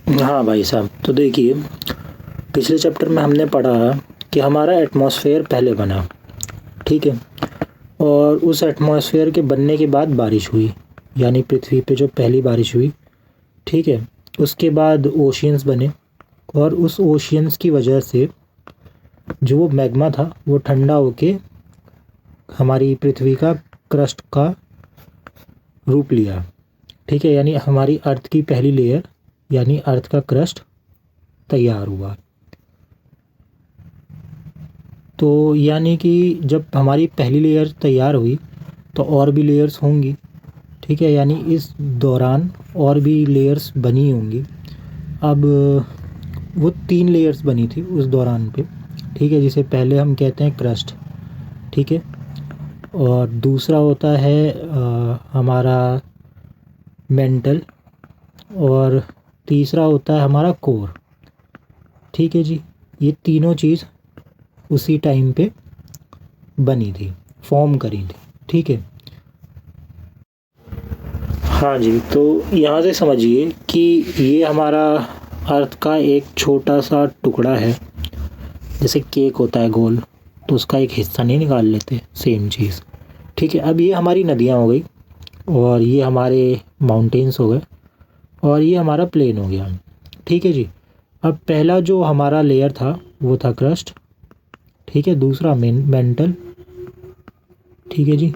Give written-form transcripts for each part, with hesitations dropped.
हाँ भाई साहब, तो देखिए, पिछले चैप्टर में हमने पढ़ा कि हमारा एटमॉस्फेयर पहले बना, ठीक है। और उस एटमॉस्फेयर के बनने के बाद बारिश हुई, यानी पृथ्वी पे जो पहली बारिश हुई, ठीक है। उसके बाद ओशियंस बने, और उस ओशियंस की वजह से जो वो मैग्मा था वो ठंडा होके हमारी पृथ्वी का क्रस्ट का रूप लिया, ठीक है। यानी हमारी अर्थ की पहली लेयर, यानी अर्थ का क्रस्ट तैयार हुआ। तो यानी कि जब हमारी पहली लेयर तैयार हुई तो और भी लेयर्स होंगी, ठीक है। यानी इस दौरान और भी लेयर्स बनी होंगी। अब वो 3 लेयर्स बनी थी उस दौरान पे, ठीक है, जिसे पहले हम कहते हैं क्रस्ट, ठीक है। और दूसरा होता है हमारा मेंटल, और तीसरा होता है हमारा कोर, ठीक है जी। ये तीनों चीज़ उसी टाइम पे बनी थी, फॉर्म करी थी, ठीक है। हाँ जी, तो यहाँ से समझिए कि ये हमारा अर्थ का एक छोटा सा टुकड़ा है। जैसे केक होता है गोल, तो उसका एक हिस्सा नहीं निकाल लेते, सेम चीज़, ठीक है। अब ये हमारी नदियाँ हो गई, और ये हमारे माउंटेन्स हो गए, और ये हमारा प्लेन हो गया, ठीक है जी। अब पहला जो हमारा लेयर था वो था क्रस्ट, ठीक है। दूसरा मेंटल, ठीक है जी।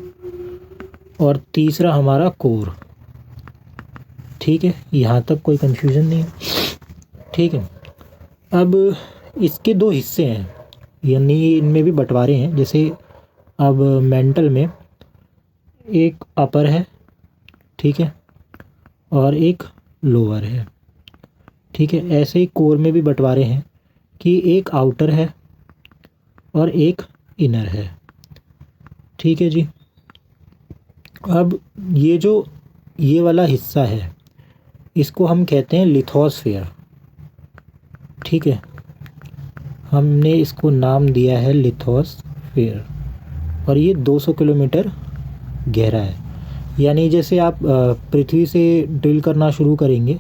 और तीसरा हमारा कोर, ठीक है। यहाँ तक कोई कंफ्यूजन नहीं है, ठीक है। अब इसके 2 हिस्से हैं, यानी इनमें भी बंटवारे हैं। जैसे अब मेंटल में एक अपर है, ठीक है, और एक लोअर है, ठीक है। ऐसे ही कोर में भी बंटवारे हैं कि एक आउटर है और एक इनर है, ठीक है जी। अब ये वाला हिस्सा है, इसको हम कहते हैं लिथोस्फेयर, ठीक है। हमने इसको नाम दिया है लिथोस्फेयर, और ये 200 किलोमीटर गहरा है। यानी जैसे आप पृथ्वी से ड्रिल करना शुरू करेंगे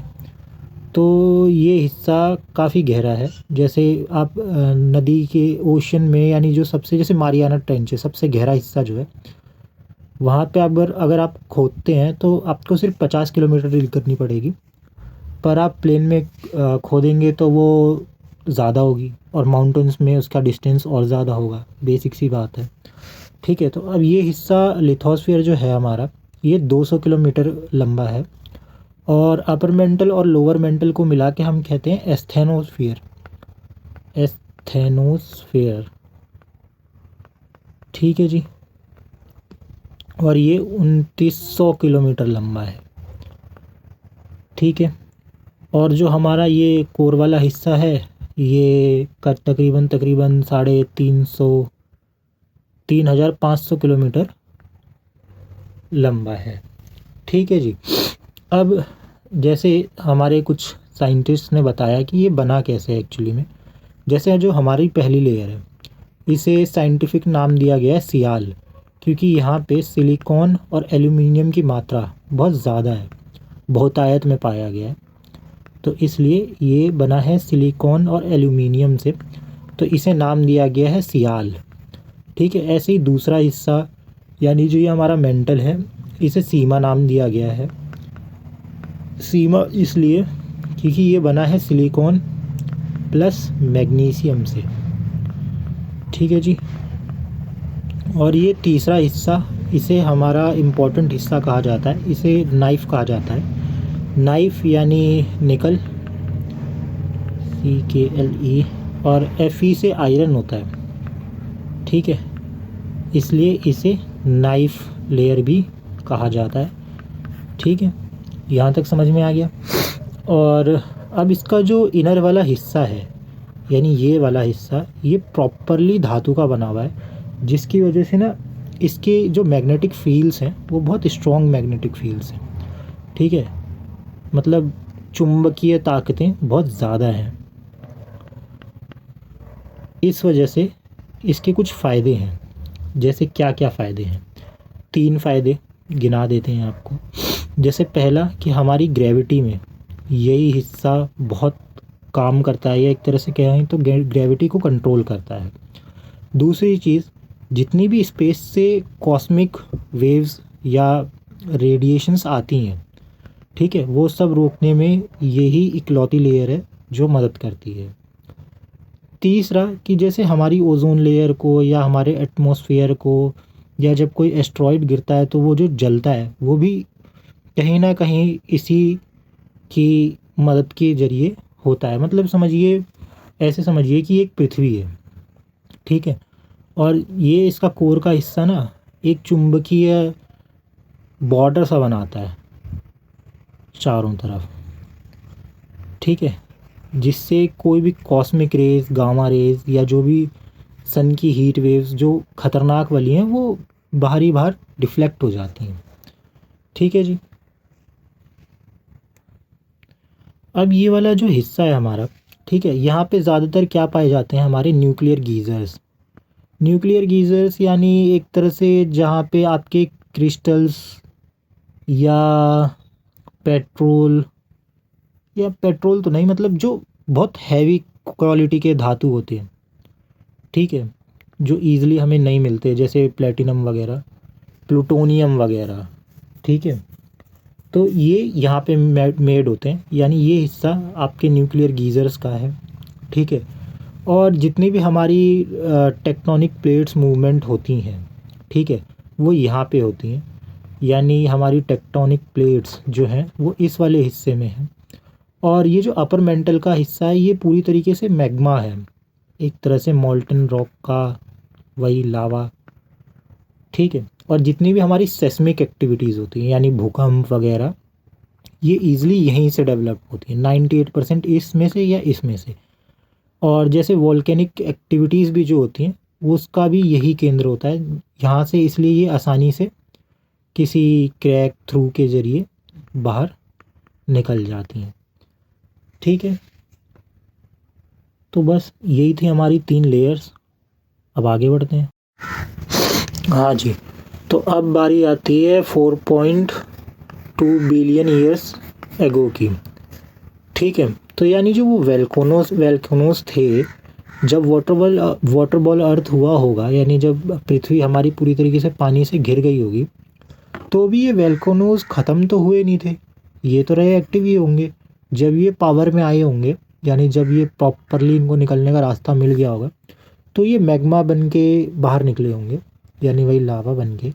तो ये हिस्सा काफ़ी गहरा है। जैसे आप नदी के ओशन में, यानी जो सबसे, जैसे मारियाना ट्रेंच है, सबसे गहरा हिस्सा जो है, वहाँ पे अगर आप खोदते हैं तो आपको सिर्फ 50 किलोमीटर ड्रिल करनी पड़ेगी। पर आप प्लेन में खोदेंगे तो वो ज़्यादा होगी, और माउंटेन्स में उसका डिस्टेंस और ज़्यादा होगा, बेसिक सी बात है, ठीक है। तो अब ये हिस्सा लिथोस्फीयर जो है हमारा, ये 200 किलोमीटर लंबा है, और अपर मेंटल और लोअर मेंटल को मिला के हम कहते हैं एस्थेनोस्फीयर, एस्थेनोस्फीयर, ठीक है जी। और ये 2900 किलोमीटर लंबा है, ठीक है। और जो हमारा ये कोर वाला हिस्सा है, ये का तकरीबन तकरीबन 3500 किलोमीटर लंबा है, ठीक है जी। अब जैसे हमारे कुछ साइंटिस्ट ने बताया कि ये बना कैसे है एक्चुअली में। जैसे जो हमारी पहली लेयर है, इसे साइंटिफिक नाम दिया गया है सियाल, क्योंकि यहाँ पे सिलिकॉन और एल्यूमिनियम की मात्रा बहुत ज़्यादा है, बहुतायत में पाया गया है, तो इसलिए ये बना है सिलिकॉन और एल्यूमिनियम से, तो इसे नाम दिया गया है सियाल, ठीक है। ऐसे ही दूसरा हिस्सा, यानी जो ये हमारा मेंटल है, इसे सीमा नाम दिया गया है। सीमा इसलिए क्योंकि ये बना है सिलिकॉन प्लस मैग्नीशियम से, ठीक है जी। और ये तीसरा हिस्सा, इसे हमारा इम्पोर्टेंट हिस्सा कहा जाता है, इसे नाइफ कहा जाता है। नाइफ यानी निकल, CKLE, और Fe से आयरन होता है, ठीक है। इसलिए इसे नाइफ लेयर भी कहा जाता है, ठीक है। यहाँ तक समझ में आ गया। और अब इसका जो इनर वाला हिस्सा है, यानी ये वाला हिस्सा, ये प्रॉपरली धातु का बना हुआ है, जिसकी वजह से ना इसके जो मैग्नेटिक फील्ड्स हैं वो बहुत स्ट्रॉन्ग मैग्नेटिक फील्ड्स हैं, ठीक है। मतलब चुंबकीय ताकतें बहुत ज़्यादा हैं। इस वजह से इसके कुछ फ़ायदे हैं। जैसे क्या क्या फ़ायदे हैं, 3 फ़ायदे गिना देते हैं आपको। जैसे पहला कि हमारी ग्रेविटी में यही हिस्सा बहुत काम करता है, या एक तरह से कहें तो ग्रेविटी को कंट्रोल करता है। दूसरी चीज़, जितनी भी स्पेस से कॉस्मिक वेव्स या रेडिएशंस आती हैं, ठीक है, वो सब रोकने में यही इकलौती लेयर है जो मदद करती है। तीसरा कि जैसे हमारी ओजोन लेयर को या हमारे एटमॉस्फेयर को, या जब कोई एस्ट्रॉयड गिरता है तो वो जो जलता है वो भी कहीं ना कहीं इसी की मदद के ज़रिए होता है। मतलब समझिए, ऐसे समझिए कि एक पृथ्वी है, ठीक है, और ये इसका कोर का हिस्सा ना एक चुंबकीय बॉर्डर सा बनाता है चारों तरफ, ठीक है, जिससे कोई भी कॉस्मिक रेज, गामा रेज या जो भी सन की हीट वेव्स जो खतरनाक वाली हैं वो बाहर डिफ्लेक्ट हो जाती हैं। ठीक है जी। अब ये वाला जो हिस्सा है हमारा, ठीक है, यहाँ पे ज़्यादातर क्या पाए जाते हैं, हमारे न्यूक्लियर गीज़र्स। न्यूक्लियर गीज़र्स यानी एक तरह से जहाँ पे आपके क्रिस्टल्स या पेट्रोल, या पेट्रोल तो नहीं, मतलब जो बहुत हैवी क्वालिटी के धातु होते हैं, ठीक है, जो ईज़िली हमें नहीं मिलते, जैसे प्लेटिनम वगैरह, प्लूटोनियम वगैरह, ठीक है, तो ये यहाँ पे मेड होते हैं, यानी ये हिस्सा आपके न्यूक्लियर गीज़र्स का है। ठीक है, और जितनी भी हमारी टेक्टोनिक प्लेट्स मूवमेंट होती हैं, ठीक है, वो यहाँ पे होती हैं, यानी हमारी टेक्टोनिक प्लेट्स जो हैं वो इस वाले हिस्से में हैं। और ये जो अपर मेंटल का हिस्सा है ये पूरी तरीके से मैग्मा है, एक तरह से मॉल्टन रॉक का वही लावा। ठीक है, और जितनी भी हमारी सेस्मिक एक्टिविटीज़ होती हैं यानी भूकंप वगैरह, ये ईज़िली यहीं से डेवलप होती है, 98% इसमें से या इसमें से। और जैसे वॉल्केनिक एक्टिविटीज़ भी जो होती हैं वो उसका भी यही केंद्र होता है यहाँ से, इसलिए ये आसानी से किसी क्रैक थ्रू के ज़रिए बाहर निकल जाती हैं। ठीक है, तो बस यही थी हमारी 3 लेयर्स। अब आगे बढ़ते हैं। हाँ जी, तो अब बारी आती है 4.2 बिलियन ईयर्स एगो की। ठीक है, तो यानी जो वो वेल्कोनोस थे, जब वाटर बॉल अर्थ हुआ होगा, यानी जब पृथ्वी हमारी पूरी तरीके से पानी से घिर गई होगी, तो भी ये वेल्कोनोस ख़त्म तो हुए नहीं थे, ये तो रहे एक्टिव ही होंगे। जब ये पावर में आए होंगे, यानी जब ये प्रॉपरली इनको निकलने का रास्ता मिल गया होगा, तो ये मैग्मा बन के बाहर निकले होंगे, यानी वही लावा बन के,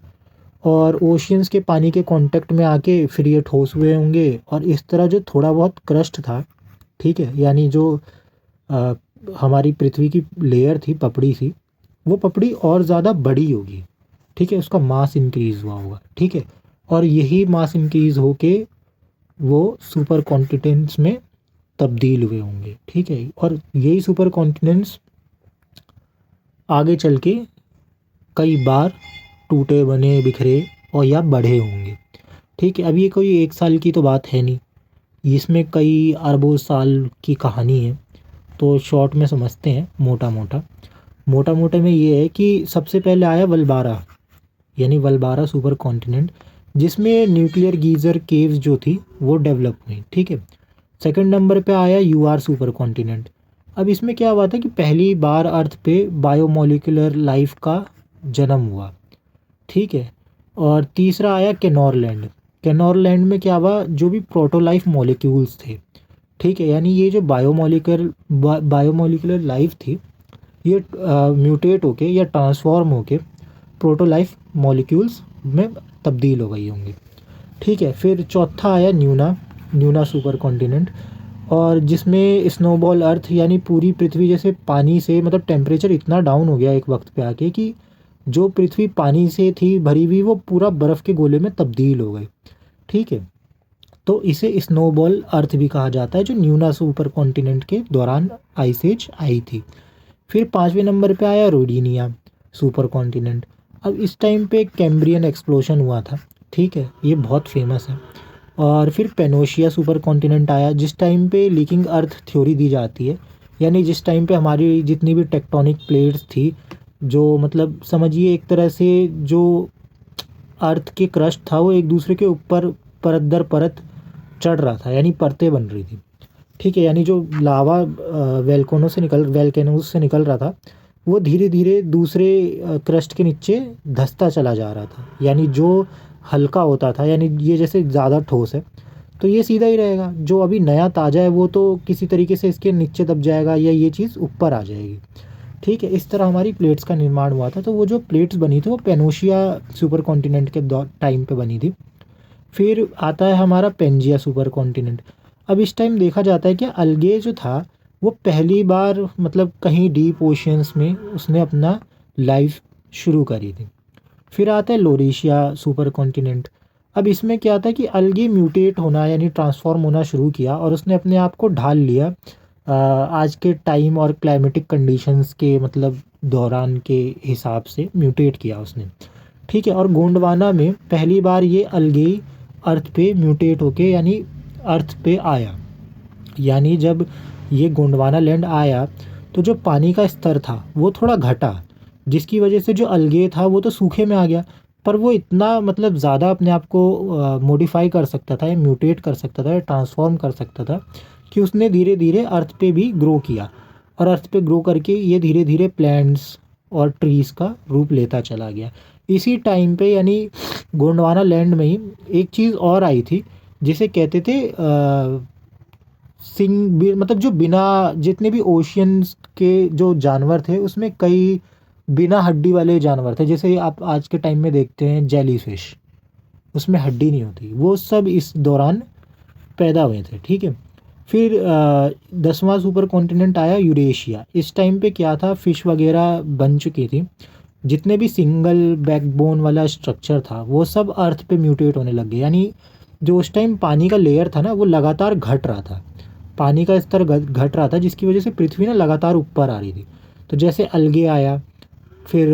और ओशियंस के पानी के कांटेक्ट में आके फिर ये ठोस हुए होंगे, और इस तरह जो थोड़ा बहुत क्रस्ट था, ठीक है, यानी जो हमारी पृथ्वी की लेयर थी, पपड़ी थी, वो पपड़ी और ज़्यादा बड़ी होगी। ठीक है, उसका मास इंक्रीज़ हुआ होगा। ठीक है, और यही मास इंक्रीज़ होके वो सुपर कॉन्टिनेंट्स में तब्दील हुए होंगे। ठीक है, और यही सुपर कॉन्टिनेंट्स आगे चल के कई बार टूटे बने बिखरे और या बढ़े होंगे। ठीक है, अब ये कोई 1 साल की तो बात है नहीं, इसमें कई अरबों साल की कहानी है। तो शॉर्ट में समझते हैं, मोटा मोटा में ये है कि सबसे पहले आया वलबारा, यानी वलबारा सुपर कॉन्टिनेंट, जिसमें न्यूक्लियर गीज़र केव्स जो थी वो डेवलप हुई। ठीक है, सेकंड नंबर पे आया यूआर सुपर कॉन्टिनेंट। अब इसमें क्या हुआ था कि पहली बार अर्थ पे बायोमोलिकुलर लाइफ का जन्म हुआ। ठीक है, और तीसरा आया केनोरलैंड। केनोरलैंड में क्या हुआ, जो भी प्रोटोलाइफ मॉलिक्यूल्स थे, ठीक है, यानी ये जो बायोमोलिकुलर लाइफ थी, ये म्यूटेट होके या ट्रांसफॉर्म होके प्रोटोलाइफ मॉलिक्यूल्स में तब्दील हो गई होंगी। ठीक है, फिर चौथा आया न्यूना सुपर कॉन्टिनेंट, और जिसमें स्नोबॉल अर्थ, यानी पूरी पृथ्वी जैसे पानी से, मतलब टेम्परेचर इतना डाउन हो गया एक वक्त पे आके कि जो पृथ्वी पानी से थी भरी हुई वो पूरा बर्फ़ के गोले में तब्दील हो गई। ठीक है, तो इसे स्नोबॉल अर्थ भी कहा जाता है, जो न्यूना सुपर कॉन्टिनेंट के दौरान आइस एज आई थी। फिर 5वें नंबर पे आया रोडिनिया सुपर कॉन्टिनेंट। अब इस टाइम पे कैम्ब्रियन एक्सप्लोजन हुआ था। ठीक है, ये बहुत फेमस है। और फिर पेनोशिया सुपर कॉन्टिनेंट आया, जिस टाइम पे लीकिंग अर्थ थ्योरी दी जाती है, यानी जिस टाइम पे हमारी जितनी भी टेक्टोनिक प्लेट्स थी, जो मतलब समझिए एक तरह से जो अर्थ के क्रस्ट था वो एक दूसरे के ऊपर परत दर परत चढ़ रहा था, यानी परतें बन रही थी। ठीक है, यानी जो लावा वैल्केनोस से निकल रहा था वो धीरे धीरे दूसरे क्रस्ट के नीचे धंसता चला जा रहा था। यानी जो हल्का होता था, यानी ये जैसे ज़्यादा ठोस है तो ये सीधा ही रहेगा, जो अभी नया ताज़ा है वो तो किसी तरीके से इसके नीचे दब जाएगा या ये चीज़ ऊपर आ जाएगी। ठीक है, इस तरह हमारी प्लेट्स का निर्माण हुआ था। तो वो जो प्लेट्स बनी थी वो पेनोशिया सुपर कॉन्टिनेंट के टाइम पे बनी थी। फिर आता है हमारा पेंजिया सुपर कॉन्टिनेंट। अब इस टाइम देखा जाता है कि अलगे जो था वो पहली बार मतलब कहीं डीप ओशियंस में उसने अपना लाइफ शुरू करी थी। फिर आता है लोरेशिया सुपर कॉन्टिनेंट। अब इसमें क्या था कि अलगे म्यूटेट होना यानी ट्रांसफॉर्म होना शुरू किया और उसने अपने आप को ढाल लिया आज के टाइम और क्लाइमेटिक कंडीशंस के मतलब दौरान के हिसाब से म्यूटेट किया उसने। ठीक है, और गोंडवाना में पहली बार ये अलगे अर्थ पे म्यूटेट होके यानी अर्थ पे आया। यानी जब ये गोंडवाना लैंड आया तो जो पानी का स्तर था वो थोड़ा घटा, जिसकी वजह से जो अलगे था वो तो सूखे में आ गया, पर वो इतना मतलब ज़्यादा अपने आप को मॉडिफाई कर सकता था या म्यूटेट कर सकता था या ट्रांसफॉर्म कर सकता था कि उसने धीरे धीरे अर्थ पे भी ग्रो किया। और अर्थ पे ग्रो करके ये धीरे धीरे प्लांट्स और ट्रीज़ का रूप लेता चला गया। इसी टाइम पे यानी गोंडवाना लैंड में ही एक चीज़ और आई थी जिसे कहते थे मतलब जो बिना जितने भी ओशियंस के जो जानवर थे उसमें कई बिना हड्डी वाले जानवर थे। जैसे आप आज के टाइम में देखते हैं जेली फिश, उसमें हड्डी नहीं होती, वो सब इस दौरान पैदा हुए थे। ठीक है, फिर 10वां सुपर कॉन्टिनेंट आया यूरेशिया। इस टाइम पे क्या था, फिश वगैरह बन चुकी थी, जितने भी सिंगल बैकबोन वाला स्ट्रक्चर था वो सब अर्थ पे म्यूटेट होने लग गए। यानी जो उस टाइम पानी का लेयर था ना वो लगातार घट रहा था, पानी का स्तर घट रहा था, जिसकी वजह से पृथ्वी ना लगातार ऊपर आ रही थी। तो जैसे अलगे आया, फिर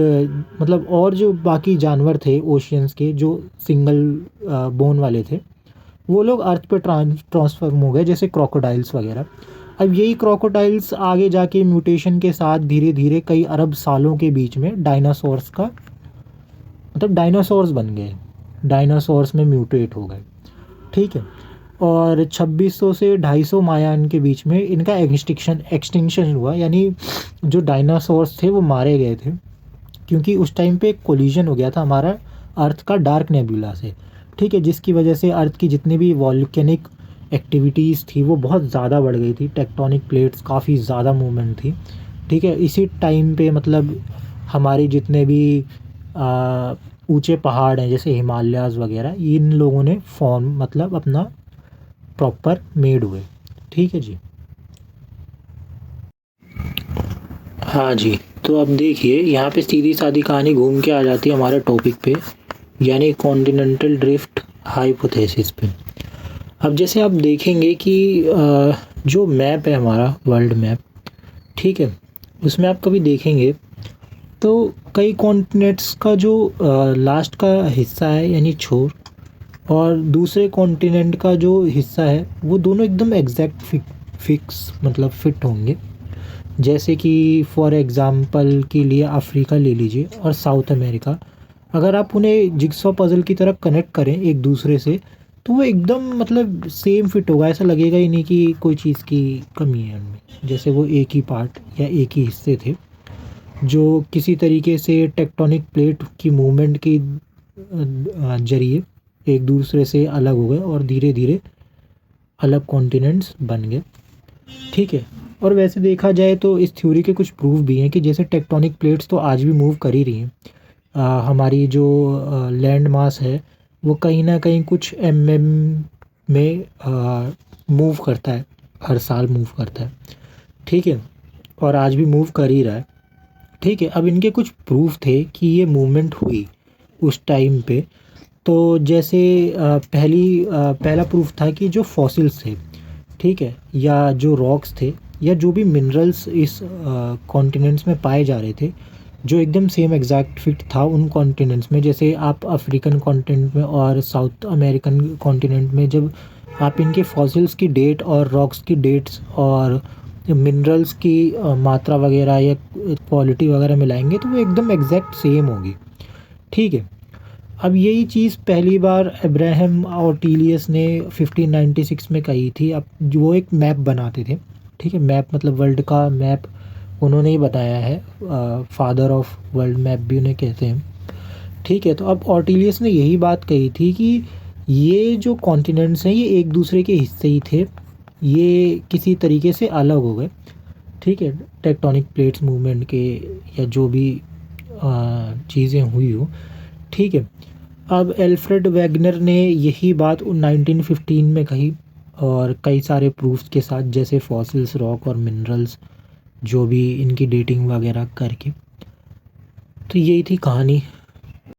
मतलब और जो बाकी जानवर थे ओशियंस के जो सिंगल बोन वाले थे वो लोग अर्थ पे ट्रांसफॉर्म हो गए, जैसे क्रोकोडाइल्स वगैरह। अब यही क्रोकोडाइल्स आगे जाके म्यूटेशन के साथ धीरे धीरे कई अरब सालों के बीच में डायनासोर्स का मतलब डायनासोर्स बन गए, डायनासोर्स में म्यूटेट हो गए। ठीक है, और 2600 से 250 मायान के बीच में इनका एक्सटिंक्शन हुआ, यानी जो डायनासोर्स थे वो मारे गए थे क्योंकि उस टाइम पे एक कोलिजन हो गया था हमारा अर्थ का डार्क नेबुला से। ठीक है, जिसकी वजह से अर्थ की जितनी भी वॉल्केनिक एक्टिविटीज़ थी वो बहुत ज़्यादा बढ़ गई थी, टेक्टोनिक प्लेट्स काफ़ी ज़्यादा मूवमेंट थी। ठीक है, इसी टाइम पे मतलब हमारे जितने भी ऊंचे पहाड़ हैं जैसे हिमालयाज़ वगैरह, इन लोगों ने फॉर्म मतलब अपना प्रॉपर मेड हुए। ठीक है जी। हाँ जी, तो अब देखिए यहाँ पे सीधी सादी कहानी घूम के आ जाती है हमारे टॉपिक पे, यानी कॉन्टिनेंटल ड्रिफ्ट हाइपोथेसिस पे। अब जैसे आप देखेंगे कि जो मैप है हमारा वर्ल्ड मैप, ठीक है, उसमें आप कभी देखेंगे तो कई कॉन्टिनेंट्स का जो लास्ट का हिस्सा है यानी छोर और दूसरे कॉन्टिनेंट का जो हिस्सा है वो दोनों एकदम एग्जैक्ट फिक्स मतलब फिट होंगे। जैसे कि फॉर एग्ज़ाम्पल के लिए अफ्रीका ले लीजिए और साउथ अमेरिका, अगर आप उन्हें जिग्सॉ पज़ल की तरह कनेक्ट करें एक दूसरे से तो वो एकदम मतलब सेम फिट होगा, ऐसा लगेगा ही नहीं कि कोई चीज़ की कमी है उनमें, जैसे वो एक ही पार्ट या एक ही हिस्से थे जो किसी तरीके से टेक्टोनिक प्लेट की मूवमेंट के जरिए एक दूसरे से अलग हो गए और धीरे धीरे अलग कॉन्टिनेंट्स बन गए। ठीक है, और वैसे देखा जाए तो इस थ्योरी के कुछ प्रूफ भी हैं कि जैसे टेक्टोनिक प्लेट्स तो आज भी मूव कर ही रही हैं। हमारी जो लैंड मास है वो कहीं ना कहीं कुछ में मूव करता है, हर साल मूव करता है। ठीक है, और आज भी मूव कर ही रहा है। ठीक है, अब इनके कुछ प्रूफ थे कि ये मूवमेंट हुई उस टाइम पे। तो जैसे पहला प्रूफ था कि जो फॉसिल्स थे, ठीक है, या जो रॉक्स थे या जो भी मिनरल्स इस कॉन्टिनेंट्स में पाए जा रहे थे जो एकदम सेम एग्जैक्ट फिट था उन कॉन्टिनेंट्स में, जैसे आप अफ्रीकन कॉन्टिनेंट में और साउथ अमेरिकन कॉन्टिनेंट में जब आप इनके फॉसिल्स की डेट और रॉक्स की डेट्स और मिनरल्स की मात्रा वगैरह या क्वालिटी वगैरह मिलाएंगे तो वो एकदम एग्जैक्ट सेम होगी। ठीक है, अब यही चीज़ पहली बार अब्राहम ऑर्टिलियस ने 1596 में कही थी। अब वो एक मैप बनाते थे, ठीक है, मैप मतलब वर्ल्ड का मैप उन्होंने ही बताया है, फादर ऑफ वर्ल्ड मैप भी उन्हें कहते हैं, ठीक है। तो अब ऑर्टिलियस ने यही बात कही थी कि ये जो कॉन्टिनेंट्स हैं ये एक दूसरे के हिस्से ही थे, ये किसी तरीके से अलग हो गए, ठीक है, टेक्टोनिक प्लेट्स मूवमेंट के या जो भी चीज़ें हुई हो, ठीक है। अब एल्फ्रेड वैगनर ने यही बात 1915 में कही, और कई सारे प्रूफ्स के साथ, जैसे फॉसिल्स, रॉक और मिनरल्स, जो भी इनकी डेटिंग वगैरह करके। तो यही थी कहानी।